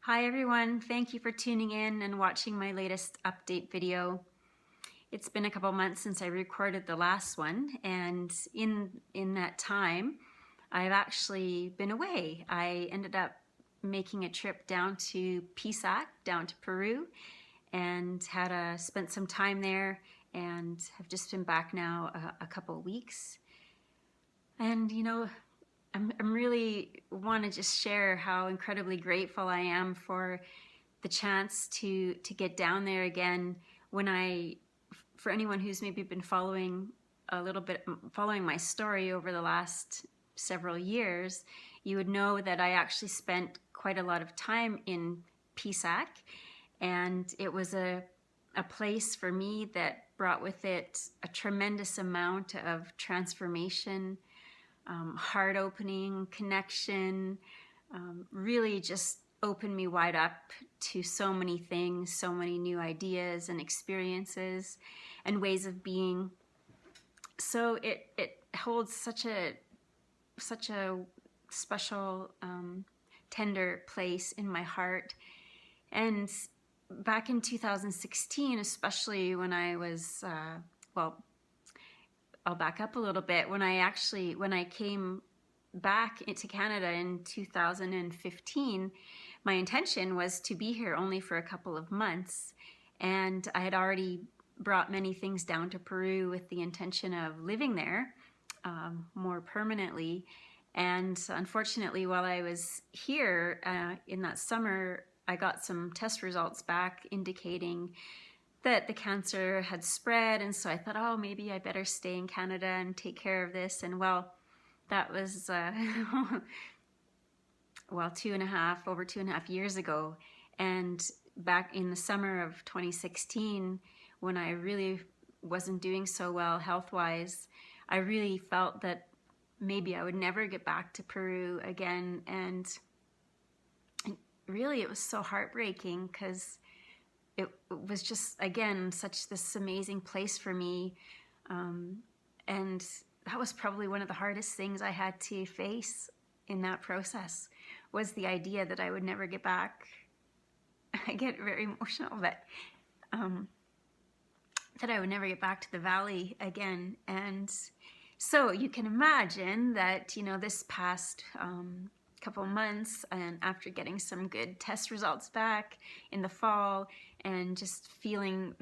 Hi everyone, thank you for tuning in and watching my latest update video. It's been a couple months since I recorded the last one, and in that time I've actually been away. I ended up making a trip down to Pisac, down to Peru, and spent some time there and have just been back now a couple weeks. And I'm really want to just share how incredibly grateful I am for the chance to get down there again. For anyone who's maybe been following my story over the last several years, you would know that I actually spent quite a lot of time in Pisac, and it was a place for me that brought with it a tremendous amount of transformation, heart opening, connection, really just opened me wide up to so many things, so many new ideas and experiences and ways of being. So it holds such a special, tender place in my heart. And back in 2016, especially when I was, well, I'll back up a little bit. When I came back into Canada in 2015, my intention was to be here only for a couple of months. And I had already brought many things down to Peru with the intention of living there more permanently. And unfortunately, while I was here in that summer, I got some test results back indicating that the cancer had spread, and so I thought, oh, maybe I better stay in Canada and take care of this. And well, that was well, over 2.5 years ago. And back in the summer of 2016, when I really wasn't doing so well health-wise, I really felt that maybe I would never get back to Peru again. And really, it was so heartbreaking because it was just, again, such this amazing place for me. And that was probably one of the hardest things I had to face in that process, was the idea that I would never get back. I get very emotional, but that I would never get back to the valley again. And so you can imagine that, this past couple months, and after getting some good test results back in the fall and just feeling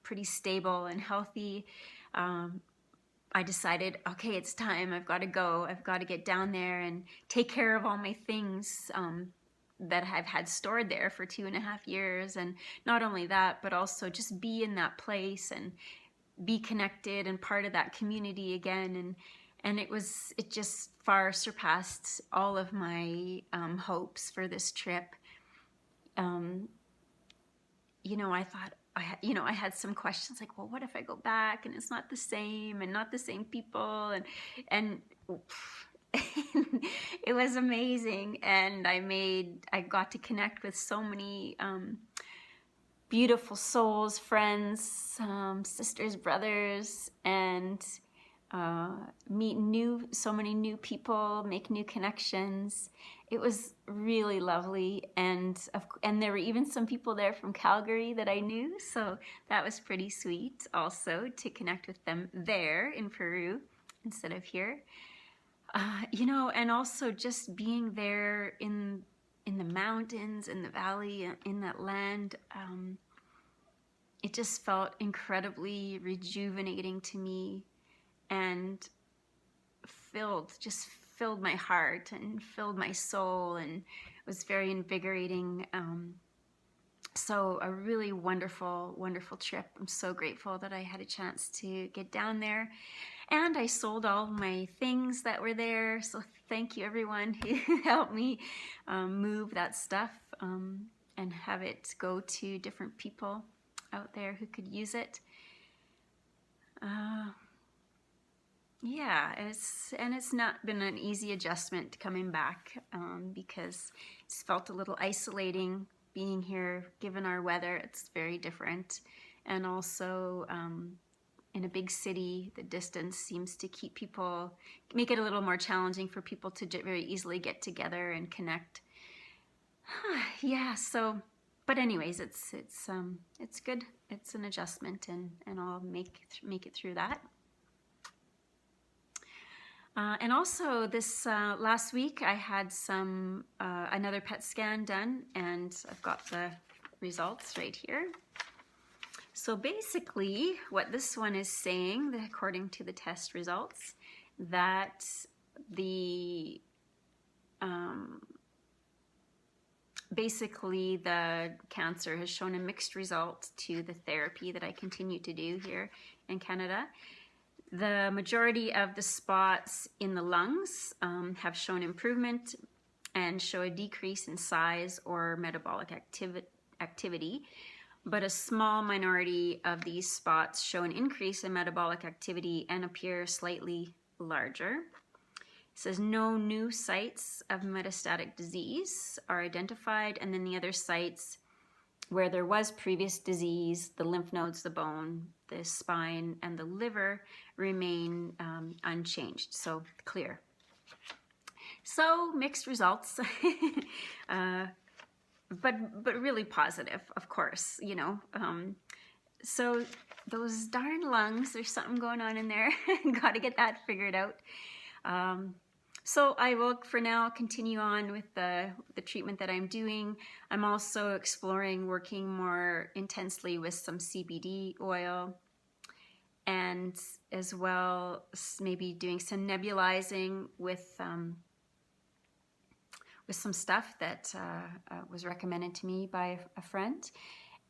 pretty stable and healthy, I decided, okay, it's time. I've got to go. I've got to get down there and take care of all my things that I've had stored there for 2.5 years. And not only that, but also just be in that place and be connected and part of that community again. And it just far surpassed all of my hopes for this trip. I thought, I had some questions like, well, what if I go back and it's not the same and not the same people? And it was amazing. And I got to connect with so many beautiful souls, friends, sisters, brothers, and meet so many new people, make new connections. It was really lovely, and there were even some people there from Calgary that I knew, so that was pretty sweet also to connect with them there in Peru instead of here. And also just being there in the mountains, in the valley, in that land, it just felt incredibly rejuvenating to me, and filled my heart and filled my soul, and was very invigorating. So a really wonderful, wonderful trip. I'm so grateful that I had a chance to get down there. And I sold all my things that were there. So thank you everyone who helped me move that stuff and have it go to different people out there who could use it. Yeah, it's not been an easy adjustment coming back because it's felt a little isolating being here. Given our weather, it's very different, and also in a big city, the distance seems to make it a little more challenging for people to very easily get together and connect. Yeah, so, but anyways, it's good. It's an adjustment, and I'll make it through that. And also this last week I had some another PET scan done, and I've got the results right here. So basically what this one is saying, according to the test results, that the basically the cancer has shown a mixed result to the therapy that I continue to do here in Canada. The majority of the spots in the lungs have shown improvement and show a decrease in size or metabolic activity, but a small minority of these spots show an increase in metabolic activity and appear slightly larger. It says no new sites of metastatic disease are identified, and then the other sites where there was previous disease, the lymph nodes, the bone, the spine, and the liver remain unchanged, so clear. So mixed results, but really positive, of course, you know. So those darn lungs, there's something going on in there. Got to get that figured out. So I will, for now, continue on with the treatment that I'm doing. I'm also exploring working more intensely with some CBD oil, and as well maybe doing some nebulizing with some stuff that was recommended to me by a friend,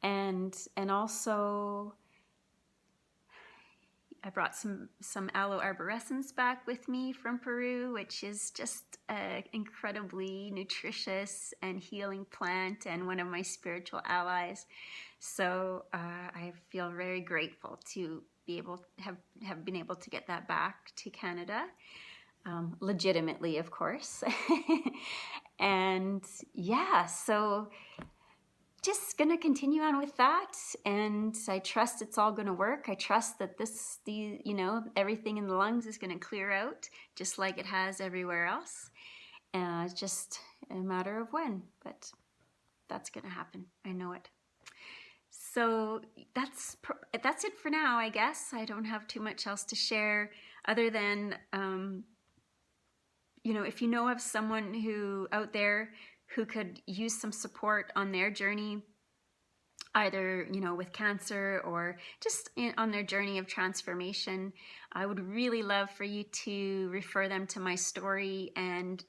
and also I brought some aloe arborescens back with me from Peru, which is just an incredibly nutritious and healing plant and one of my spiritual allies. So I feel very grateful to be able have been able to get that back to Canada, legitimately, of course. And yeah, so just gonna continue on with that, and I trust it's all gonna work. I trust that you know, everything in the lungs is gonna clear out just like it has everywhere else. It's just a matter of when, but that's gonna happen. I know it. So that's it for now, I guess. I don't have too much else to share other than you know, if you know of someone who out there who could use some support on their journey, either, you know, with cancer or just on their journey of transformation, I would really love for you to refer them to my story and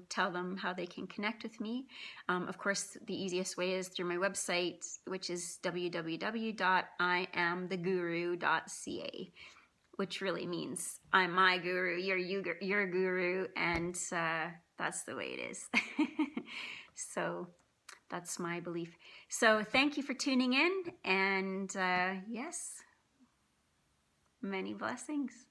tell them how they can connect with me. Of course, the easiest way is through my website, which is www.iamtheguru.ca, which really means I'm my guru, you're your guru, and that's the way it is. So that's my belief. So thank you for tuning in, and yes, many blessings.